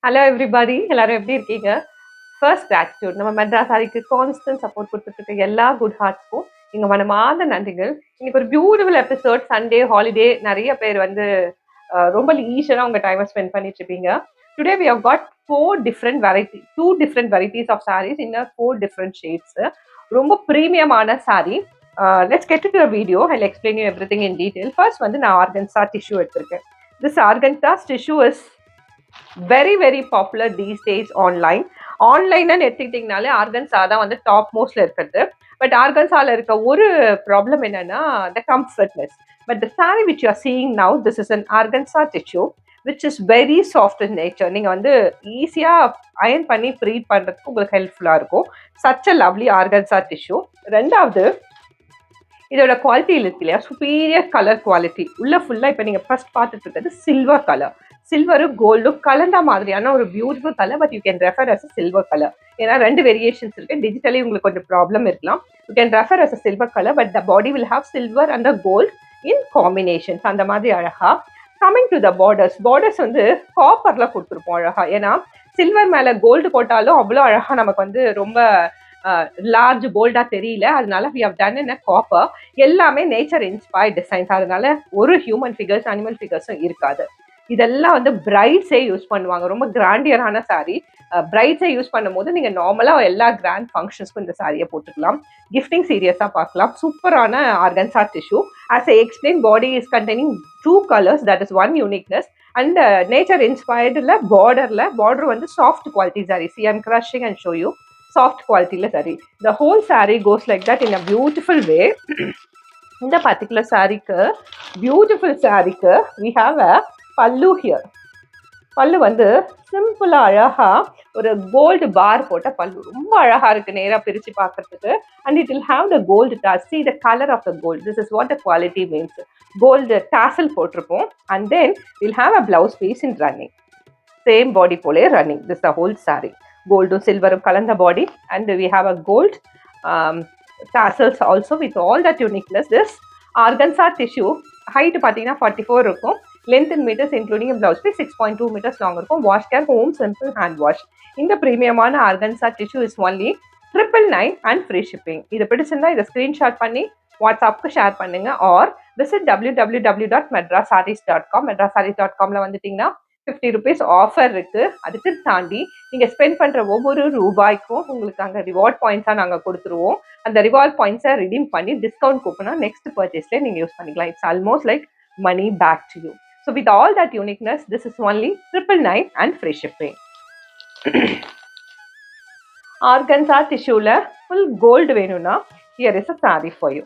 Hello everybody, எல்லாரும் எப்படி இருக்கீங்க? ஃபர்ஸ்ட் கிராட்டிடியூட் நம்ம மெட்ராஸ் சாரிக்கு கான்ஸ்டன்ட் சப்போர்ட் கொடுத்துட்டு இருக்க எல்லா குட் ஹார்ட்ஸ்க்கும் எங்க மனமார்ந்த நன்றிகள். இன்னைக்கு ஒரு பியூட்டிஃபுல் எபிசோட். சண்டே ஹாலிடே, நிறைய பேர் வந்து ரொம்ப லீஷரா உங்க டைமை ஸ்பெண்ட் பண்ணிட்டு இருப்பீங்க. Today we have got 2 different varieties of sarees in 4 different shades. ரொம்ப ப்ரீமியமான sari. Let's get to the video. I'll explain you everything in detail. First வந்து நான் ஆர்கன்சா டிஷ்யூ எடுத்திருக்கேன். This organza tissue is very very popular these days ஆன்லைன்னு எடுத்துக்கிட்டிங்கனாலே organza தான் வந்து top மோஸ்ட்ல இருக்கிறது. பட் ஆர்கன்ஸால இருக்க ஒரு ப்ராப்ளம் என்னன்னா the comfortness. But the sari which you are seeing now, this is an organza tissue which is very soft in nature. நீங்கள் வந்து ஈஸியாக அயன் பண்ணி ப்ரீட் பண்ணுறதுக்கு உங்களுக்கு ஹெல்ப்ஃபுல்லாக இருக்கும். Such a lovely organza tissue. ரெண்டாவது, இதோட குவாலிட்டி இருக்கு இல்லையா, சுப்பீரியர் கலர் குவாலிட்டி. உள்ள ஃபுல்லாக இப்போ நீங்கள் ஃபர்ஸ்ட் பார்த்துட்டு இருக்கிறது சில்வர் கலர். சில்வரும் கோல்டும் கலந்த மாதிரியான ஒரு beautiful colour. But you can refer as a silver colour. ஏன்னா 2 வேரியேஷன்ஸ் இருக்கு. டிஜிட்டலி உங்களுக்கு கொஞ்சம் ப்ராப்ளம் இருக்கலாம். You can refer as a silver colour, but the body will have silver and the gold in combinations. அந்த மாதிரி அழகா. Coming to the borders வந்து காப்பர்ல கொடுத்துருப்போம் அழகா. ஏன்னா சில்வர் மேல கோல்டு போட்டாலும் அவ்வளோ அழகா நமக்கு வந்து ரொம்ப லார்ஜ் போல்டா தெரியல. அதனால we have done in a copper. எல்லாமே நேச்சர் இன்ஸ்பயர்ட் டிசைன்ஸ். அதனால ஒரு ஹியூமன் ஃபிகர்ஸ் அனிமல் ஃபிகர்ஸும் இருக்காது. இதெல்லாம் வந்து பிரைட்ஸே யூஸ் பண்ணுவாங்க. ரொம்ப கிராண்டியரான சாரி. பிரைட்ஸே யூஸ் பண்ணும் போது நீங்கள் நார்மலாக எல்லா கிராண்ட் ஃபங்க்ஷன்ஸ்க்கும் இந்த சாரியை போட்டுக்கலாம். கிஃப்டிங் சீரியஸாக பார்க்கலாம். சூப்பரான organza tissue. As I explain, body is containing 2 colors. That is one uniqueness. And nature இன்ஸ்பயர்டில் பார்டர் வந்து soft quality sari. See I'm crushing and show you. Soft குவாலிட்டியில் sari. The whole sari goes like that in a beautiful way. இந்த particular சாரிக்கு, beautiful சாரிக்கு we have அ பல்லு here. பல்லு வந்து சிம்பிளா அழகா ஒரு கோல்டு பார் போட்ட பல்லு. ரொம்ப அழகா இருக்கு நேரா பிரிச்சு பார்க்கறதுக்கு. And it will have the gold tass. See the colour of the gold. This is what the quality means. Gold tassel போட்டிருப்போம். And then will have a blouse piece in running. Same body போலே running. This the whole sari. கோல்டும் சில்வரும் கலந்த பாடி. And we have a gold tassels also with all that uniqueness. This organza tissue height பார்த்தீங்கன்னா 44 இருக்கும். Length in metres including blouse piece 6.2 meters long இருக்கும். Wash care, home simple hand wash. இந்த ப்ரீமியமான organza tissue is only 999 and free shipping. இது பிடிச்சிருந்தா இதை screenshot பண்ணி வாட்ஸ்அப்புக்கு ஷேர் பண்ணுங்க. Or visit www.madrasarees.com. madrasarees.comல வந்துட்டீங்கன்னா 50 rupees ஆஃபர் இருக்கு. அதுக்கு தாண்டி நீங்க ஸ்பெண்ட் பண்ற ஒவ்வொரு ரூபாய்க்கும் உங்களுக்கு அங்கே ரிவார்ட் பாயிண்ட்ஸா நாங்க கொடுத்துருவோம். அந்த ரிவார்ட் பாயிண்ட்ஸை ரிடீம் பண்ணி டிஸ்கவுண்ட் கூப்பனா நெக்ஸ்ட் பர்ச்சேஸ்ல நீங்க யூஸ் பண்ணிக்கலாம். It's almost like money back to you. So with all that uniqueness, this is only 999 and free shipping. Organza tissue la full gold venuna, here is a saree for you.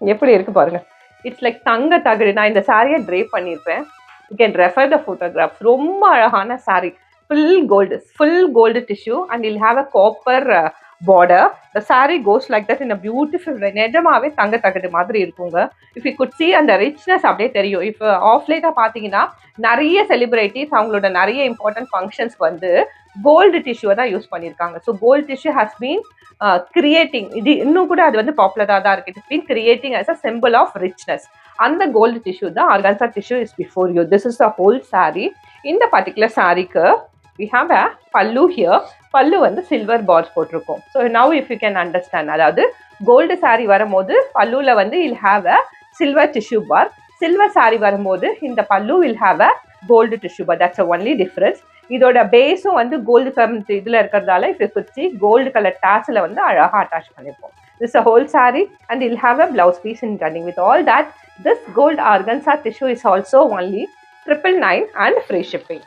எப்படி இருக்கு பாருங்க. It's like தங்க தகடு. நான் இந்த சாரியை drape பண்ணியிருப்பேன். You can refer the photographs. ரொம்ப அழகான sorry. full gold tissue and you'll have a copper border. The saree goes like that in a beautiful way. நிஜமாவே தங்க தகடு மாதிரி இருக்குங்க. If you could see அந்த richness அப்படியே தெரியும். இப்போ ஆஃப் லேட்டாக பார்த்தீங்கன்னா நிறைய செலிபிரிட்டிஸ் அவங்களோட நிறைய இம்பார்ட்டன்ட் ஃபங்க்ஷன்ஸ்க்கு வந்து கோல்டு டிஷ்யூவை தான் யூஸ் பண்ணியிருக்காங்க. So gold tissue has been creating. இது இன்னும் கூட அது வந்து பாப்புலராக தான் இருக்கு. It's been creating as a symbol of richness. அந்த கோல்டு டிஷ்யூ தான் organza tissue is before you. This is the whole sari. இந்த பர்டிகுலர் சாரிக்கு we have a pallu here. Pallu வந்து சில்வர் பார்ஸ் போட்டிருக்கோம். So now if you can understand, அதாவது gold sari வரும்போது பல்லுல வந்து will have a silver tissue bar. Silver sari வரும்போது இந்த pallu will have a gold tissue bar. That's only difference. இதோட பேஸும் வந்து கோல்டு கலர் இதுல இருக்கிறதால if you could see gold colour டாஸ்ல வந்து அழகா அட்டாச் பண்ணிருப்போம். This is a whole saree and you'll have a blouse piece in running. With all that, this gold organza tissue is also only 999 and free shipping.